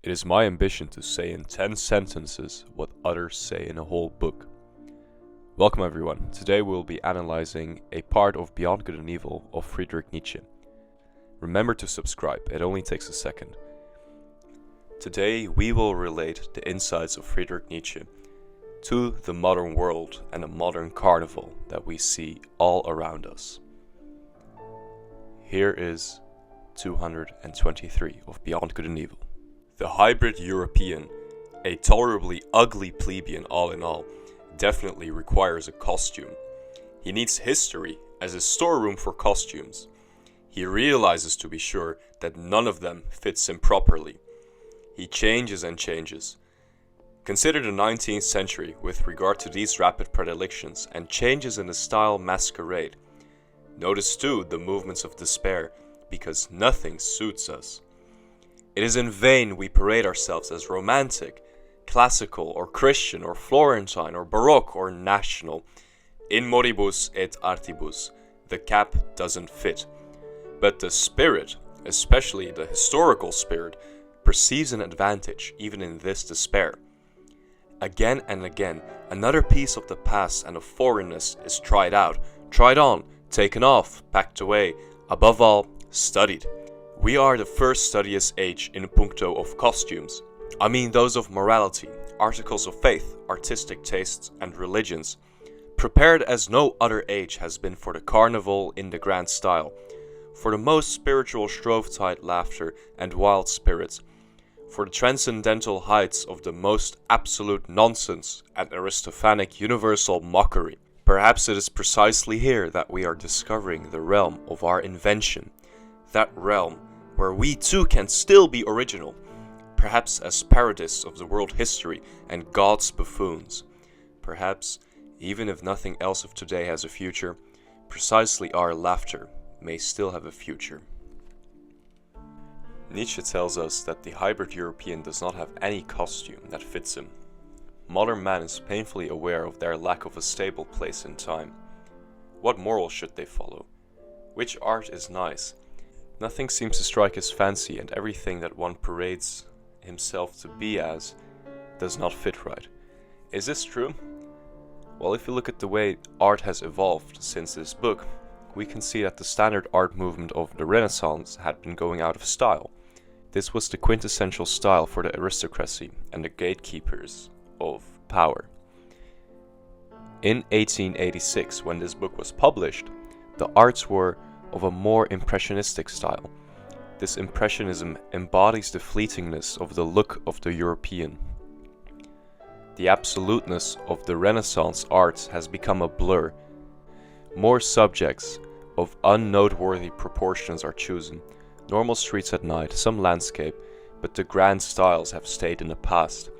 It is my ambition to say in 10 sentences what others say in a whole book. Welcome everyone. Today we'll be analyzing a part of Beyond Good and Evil of Friedrich Nietzsche. Remember to subscribe, it only takes a second. Today we will relate the insights of Friedrich Nietzsche to the modern world and the modern carnival that we see all around us. Here is 223 of Beyond Good and Evil. The hybrid European, a tolerably ugly plebeian all in all, definitely requires a costume. He needs history as a storeroom for costumes. He realizes, to be sure, that none of them fits him properly. He changes and changes. Consider the 19th century with regard to these rapid predilections and changes in the style masquerade. Notice too the movements of despair, because nothing suits us. It is in vain we parade ourselves as romantic, classical or Christian or Florentine or Baroque or national. In moribus et artibus, the cap doesn't fit. But the spirit, especially the historical spirit, perceives an advantage even in this despair. Again and again, another piece of the past and of foreignness is tried out, tried on, taken off, packed away, above all, studied. We are the first studious age in puncto of costumes. I mean those of morality, articles of faith, artistic tastes, and religions. Prepared as no other age has been for the carnival in the grand style, for the most spiritual Shrovetide laughter and wild spirits, for the transcendental heights of the most absolute nonsense and Aristophanic universal mockery. Perhaps it is precisely here that we are discovering the realm of our invention, that realm where we too can still be original, perhaps as parodists of the world history and God's buffoons. Perhaps, even if nothing else of today has a future, precisely our laughter may still have a future. Nietzsche tells us that the hybrid European does not have any costume that fits him. Modern man is painfully aware of their lack of a stable place in time. What morals should they follow? Which art is nice? Nothing seems to strike his fancy, and everything that one parades himself to be as does not fit right. Is this true? Well, if you look at the way art has evolved since this book, we can see that the standard art movement of the Renaissance had been going out of style. This was the quintessential style for the aristocracy and the gatekeepers of power. In 1886, when this book was published, the arts were of a more impressionistic style. This impressionism embodies the fleetingness of the look of the European. The absoluteness of the Renaissance arts has become a blur. More subjects of unnoteworthy proportions are chosen. Normal streets at night, some landscape, but the grand styles have stayed in the past.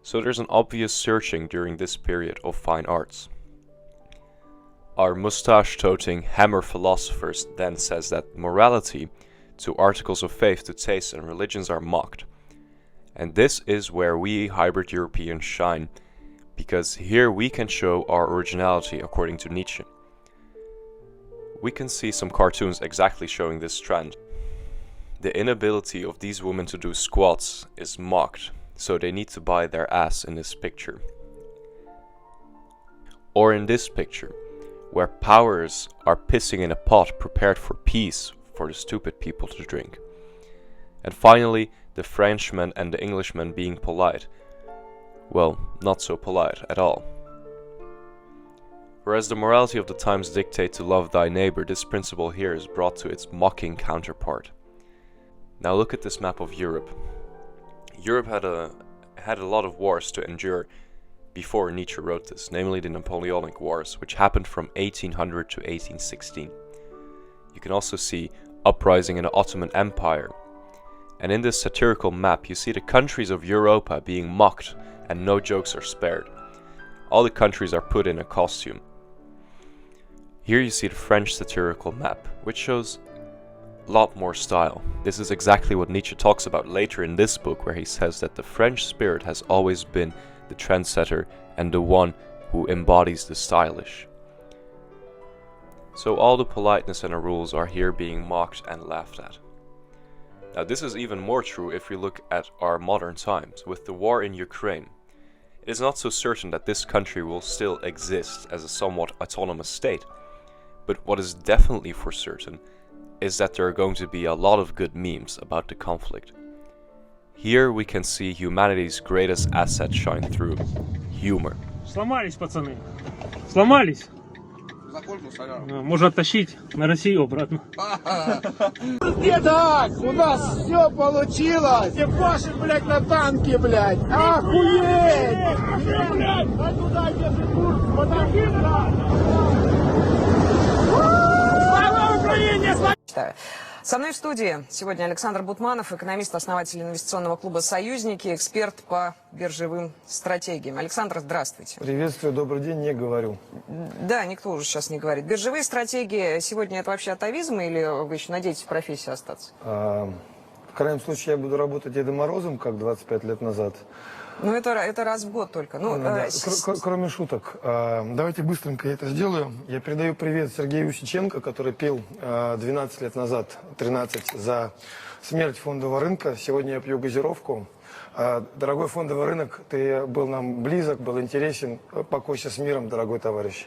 So there's an obvious searching during this period of fine arts. Our mustache-toting hammer philosophers then says that morality to articles of faith to taste and religions are mocked. And this is where we hybrid Europeans shine, because here we can show our originality according to Nietzsche. We can see some cartoons exactly showing this trend. The inability of these women to do squats is mocked, so they need to buy their ass in this picture. Or in this picture, where powers are pissing in a pot prepared for peace for the stupid people to drink. And finally, the Frenchman and the Englishman being polite. Well, not so polite at all. Whereas the morality of the times dictate to love thy neighbor, this principle here is brought to its mocking counterpart. Now look at this map of Europe. Europe had a lot of wars to endure before Nietzsche wrote this, namely the Napoleonic Wars, which happened from 1800 to 1816. You can also see uprising in the Ottoman Empire. And in this satirical map, you see the countries of Europa being mocked, and no jokes are spared. All the countries are put in a costume. Here you see the French satirical map, which shows a lot more style. This is exactly what Nietzsche talks about later in this book, where he says that the French spirit has always been the trendsetter and the one who embodies the stylish. So all the politeness and the rules are here being mocked and laughed at. Now, this is even more true if we look at our modern times. With the war in Ukraine, it is not so certain that this country will still exist as a somewhat autonomous state. But what is definitely for certain is that there are going to be a lot of good memes about the conflict. Here we can see humanity's greatest asset shine through: humor. Сломались, пацаны. Сломались. Можно оттащить на Россию обратно. Так, у нас все получилось! Ебашим, блядь, на танке, блядь! Охуеть! Блядь, туда держи курс! Подожди, блядь! Слава Украине! Со мной в студии сегодня Александр Бутманов, экономист, основатель инвестиционного клуба «Союзники», эксперт по биржевым стратегиям. Александр, здравствуйте. Приветствую, добрый день, не говорю. Да, никто уже сейчас не говорит. Биржевые стратегии сегодня это вообще атовизм или вы еще надеетесь в профессии остаться? В крайнем случае я буду работать Дедом Морозом, как 25 лет назад. Ну, это раз в год только. Ну, да. Кроме шуток, давайте быстренько я это сделаю. Я передаю привет Сергею Усиченко, который пел 12 лет назад, 13, за смерть фондового рынка. Сегодня я пью газировку. Дорогой фондовый рынок, ты был нам близок, был интересен. Покойся с миром, дорогой товарищ.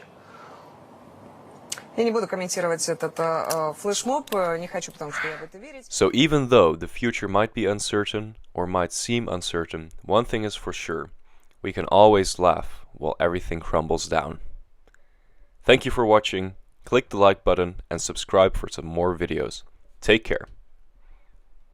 Я не буду комментировать этот флешмоб, не хочу, потому что я в это верить. So even though the future might be uncertain or might seem uncertain, one thing is for sure: we can always laugh while everything crumbles down. Thank you for watching. Click the like button and subscribe for some more videos. Take care.